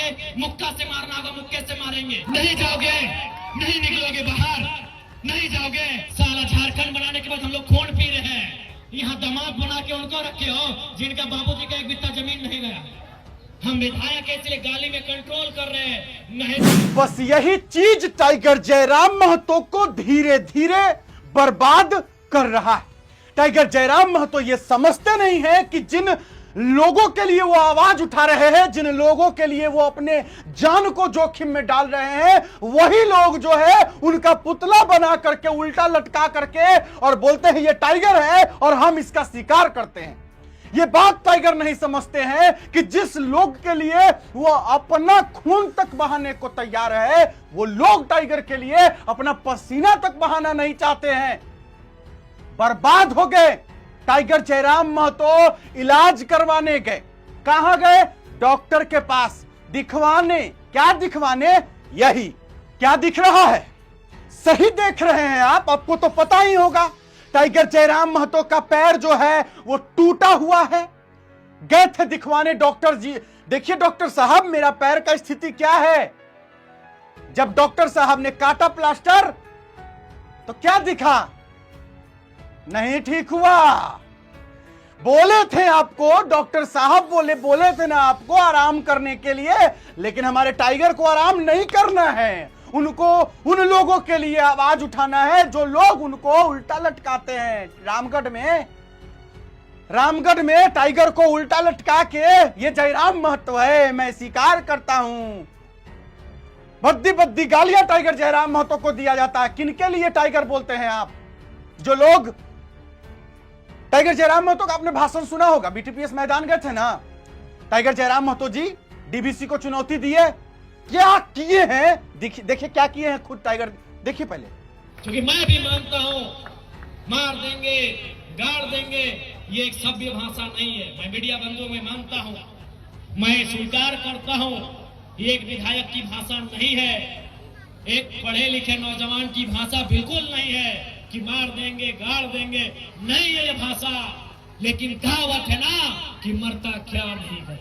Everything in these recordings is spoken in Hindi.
जाओगे मुक्का से मारना होगा, मुक्के से मारेंगे। नहीं जाओगे, नहीं निकलोगे बाहर, नहीं जाओगे। साला झारखंड बनाने के बाद हम लोग खून पी रहे हैं। यहाँ दामाद बना के उनको रखे हो जिनका बाबूजी का एक बित्ता जमीन नहीं गया। हम विधायक इसलिए गाली में कंट्रोल कर रहे हैं। नहीं, बस यही चीज टाइगर जयराम महतो को धीरे धीरे बर्बाद कर रहा है। टाइगर जयराम महतो ये समझते नहीं है कि जिन लोगों के लिए वो आवाज उठा रहे हैं, जिन लोगों के लिए वो अपने जान को जोखिम में डाल रहे हैं, वही लोग जो है उनका पुतला बना करके उल्टा लटका करके और बोलते हैं ये टाइगर है और हम इसका शिकार करते हैं। ये बात टाइगर नहीं समझते हैं कि जिस लोग के लिए वो अपना खून तक बहाने को तैयार है, वो लोग टाइगर के लिए अपना पसीना तक बहाना नहीं चाहते हैं। बर्बाद हो गए। टाइगर जयराम महतो इलाज करवाने गए। कहां गए? डॉक्टर के पास दिखवाने। क्या दिखवाने? यही क्या दिख रहा है? सही देख रहे हैं आप, आपको तो पता ही होगा। टाइगर जयराम महतो का पैर जो है वो टूटा हुआ है। गए थे दिखवाने डॉक्टर जी। देखिए डॉक्टर साहब, मेरा पैर का स्थिति क्या है। जब डॉक्टर साहब ने काटा प्लास्टर तो क्या दिखा? नहीं ठीक हुआ। बोले थे आपको, डॉक्टर साहब बोले थे ना आपको आराम करने के लिए, लेकिन हमारे टाइगर को आराम नहीं करना है। उनको उन लोगों के लिए आवाज उठाना है जो लोग उनको उल्टा लटकाते हैं। रामगढ़ में टाइगर को उल्टा लटका के ये जयराम महतो है, मैं स्वीकार करता हूं। बद्दी बद्दी गालियां टाइगर जयराम महतो को दिया जाता है। किनके लिए टाइगर बोलते हैं आप? जो लोग टाइगर जयराम महतो का आपने भाषण सुना होगा, बीटीपीएस मैदान गए थे ना, टाइगर जयराम महतो जी डीवीसी को चुनौती दिए। क्या किए हैं देखिए क्या किए हैं खुद टाइगर, देखिए पहले। क्योंकि मैं भी मानता हूं मार देंगे, गाड़ देंगे, ये एक सभ्य भाषा नहीं है। मैं मीडिया बंधुओं में मानता हूं, मैं स्वीकार करता हूं, ये एक विधायक की भाषा नहीं है, एक पढ़े लिखे नौजवान की भाषा बिल्कुल नहीं है कि मार देंगे, गाड़ देंगे, नहीं है ये भाषा। लेकिन कहावत है ना कि मरता क्या नहीं है।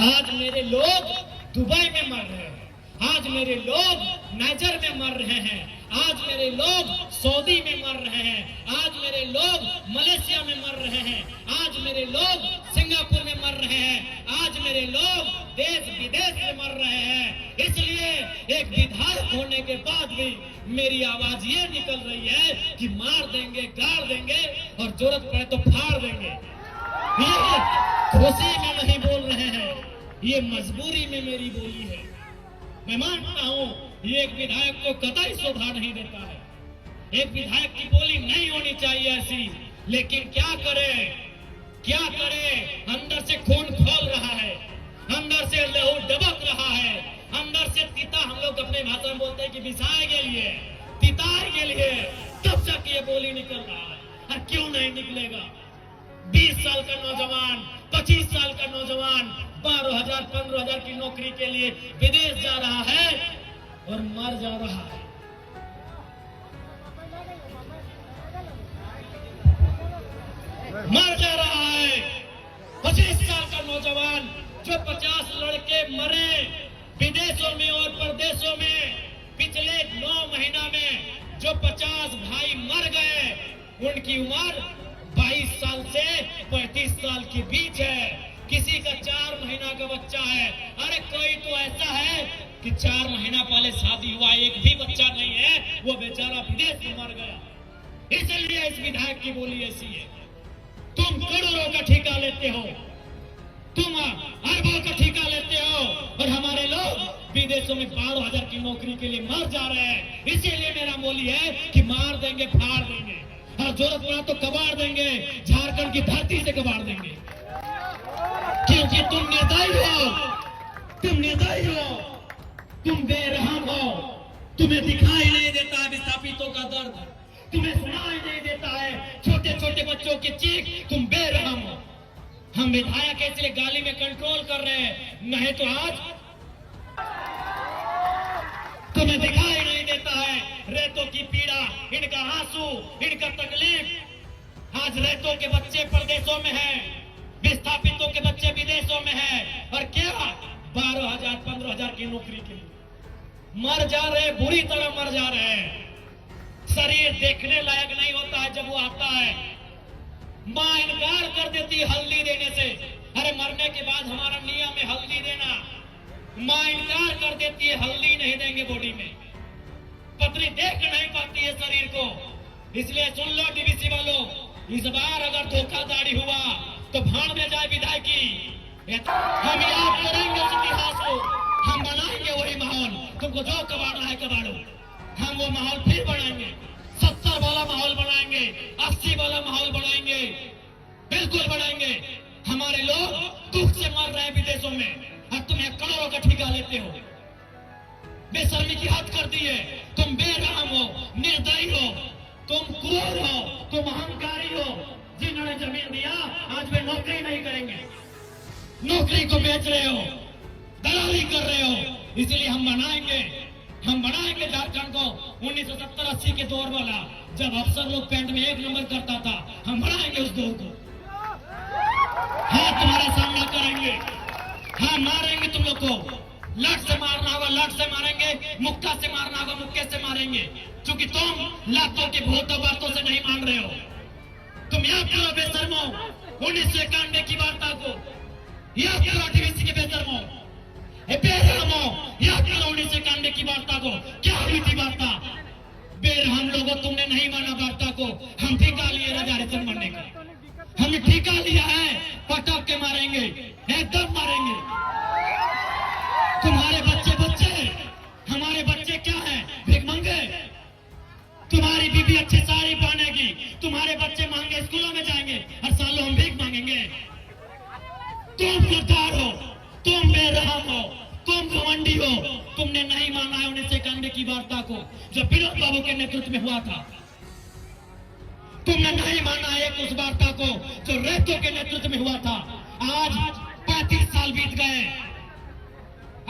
आज मेरे लोग दुबई में मर रहे हैं, आज मेरे लोग नाइजर में मर रहे हैं, आज मेरे लोग सऊदी में मर रहे हैं, आज मेरे लोग मलेशिया में मर रहे हैं, आज मेरे लोग सिंगापुर में मर रहे हैं, आज मेरे लोग देश विदेश में मर रहे हैं। इसलिए एक विधायक होने के बाद भी मेरी आवाज ये निकल रही है कि मार देंगे, गाड़ देंगे और जरूरत पड़े तो फाड़ देंगे। ये खुशी में नहीं बोल रहे हैं, ये मजबूरी में मेरी बोली है। मैं मानता हूं ये एक विधायक को कतई शोभा नहीं देता है, एक विधायक की बोली नहीं होनी चाहिए ऐसी। लेकिन क्या करे, क्या करे? अंदर से खून खौल रहा है, अंदर से लहू डबक रहा है, अंदर से तीता, हम लोग अपने भाषा में बोलते हैं कि बिसाए के लिए, तिताए के लिए तब तक ये बोली निकल रहा है। और क्यों नहीं निकलेगा? 20 साल का नौजवान, 25 साल का नौजवान 12,000 15,000 की नौकरी के लिए विदेश जा रहा है और मर जा रहा है। मर जा रहा है। 25 साल का नौजवान, जो 50 लड़के मरे विदेशों में और परदेशों में, पिछले 9 महीना में जो 50 भाई मर गए, उनकी उम्र 22 साल से 35 साल के बीच है। किसी का 4 महीना का बच्चा है। अरे कोई तो ऐसा है कि 4 महीना पहले शादी हुआ, एक भी बच्चा नहीं है, वो बेचारा विदेश में मर गया। इसलिए इस विधायक की बोली ऐसी है। तुम करोड़ों का ठेका लेते हो, तुम अरबों का ठेका लेते हो और हमारे लोग विदेशों में 12,000 की नौकरी के लिए मर जा रहे हैं। इसीलिए मेरा बोली है कि मार देंगे, फाड़ देंगे और जरूरत पड़ा तो कबाड़ देंगे, झारखंड की धरती से कबाड़ देंगे। क्योंकि तुम निर्दयी हो, तुम निर्दयी हो, तुम बेरहम हो। तुम्हें दिखाई नहीं देता है विस्थापितों का दर्द, तुम्हें सुनाई नहीं देता है छोटे छोटे बच्चों की चीख, तुम बेरहम हो। हम विधायक इसलिए गाली में कंट्रोल कर रहे हैं, नहीं तो आज तुम्हें दिखाई नहीं देता है रेतों की पीड़ा, इनका आंसू, इनका तकलीफ। आज रेतों के बच्चे परदेशों में हैं, विस्थापितों के बच्चे विदेशों में हैं, और क्या नौकरी के लिए, मर जा रहे, बुरी तरह मर जा रहे हैं। शरीर देखने लायक नहीं होता है जब वो आता है। माँ इनकार कर देती है हल्दी देने से। अरे मरने के बाद हमारा नियम है हल्दी देना। माँ इनकार कर देती है, हल्दी नहीं देंगे बॉडी में। पत्नी देख नहीं पाती है शरीर को। इसलिए सुन लो डीवीसी वालों, इस बार अगर धोखाधड़ी हुआ तो भाड़ में जाए विधायकी। हम याद करेंगे उस इतिहास को, हम बनाएंगे वही माहौल। तुमको जो कबाड़ना है कबाड़ो, हम वो माहौल फिर बनाएंगे। 70 वाला माहौल बनाएंगे, 80 वाला माहौल बनाएंगे, बिल्कुल बनाएंगे। हमारे लोग दुख से मर रहे हैं विदेशों में और तुम करोड़ों का ठेका लेते हो। बेशर्मी की हद कर दी है। तुम बेरहम हो, निर्दयी हो, तुम क्रूर हो, तुम अहंकारी हो। जिन्होंने जमीन दिया आज वे नौकरी नहीं करेंगे, नौकरी को बेच रहे हो, दलाली कर रहे हो। इसलिए हम बनाएंगे झारखंड को 1970-80 के दौर वाला, जब अफसर लोग पैंट में 1 नंबर करता था। हम बनाएंगे उस दौर को। हाँ, तुम्हारा सामना करेंगे। हाँ, मारेंगे तुम लोग को। लट से मारना होगा लट से मारेंगे, मुक्का से मारना होगा मुक्के से मारेंगे। क्योंकि तुम लातों के भूतों बातों से नहीं मान रहे हो। तुम याद करो बेशर्मो 1991 की वार्ता को, याद करो डीवीसी के बेशर्मो, बेरहमो, याद करो 1991 की वार्ता को। क्या हुई थी वार्ता? बेरहम लोगों, तुमने नहीं माना वार्ता को। हम ठेका लिए राजा हरिचंद मरने का, हमने ठेका लिया है। पटक के मारेंगे, एकदम मारेंगे। तुम्हारे हमारे बच्चे क्या है? भिख मंगे। तुम्हारी बीबी अच्छी साड़ी पहनेगी, तुम्हारे बच्चे महंगे स्कूलों में जाएंगे, हर साल हम भीख मांगेंगे। तुम गद्दार हो, तुम बेरहम हो, तुम घमंडी हो। तुमने नहीं माना है 1991 की वार्ता को, जो विनोद बाबू के नेतृत्व में हुआ था। तुमने नहीं माना है उस वार्ता को जो रेतो के नेतृत्व में हुआ था। आज 35 साल बीत गए,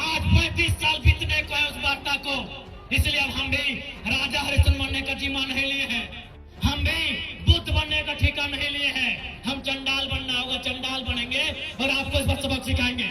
आज 35 साल बीतने को है उस वार्ता को। इसलिए अब हम भी राजा हरिश्चंद्र बनने का जिम्मा नहीं लिए हैं, हम भी बुद्ध बनने का ठेका नहीं लिए हैं। हम चंडाल बनना होगा, चंडाल बनेंगे और आपको इस पर सबक सिखाएंगे।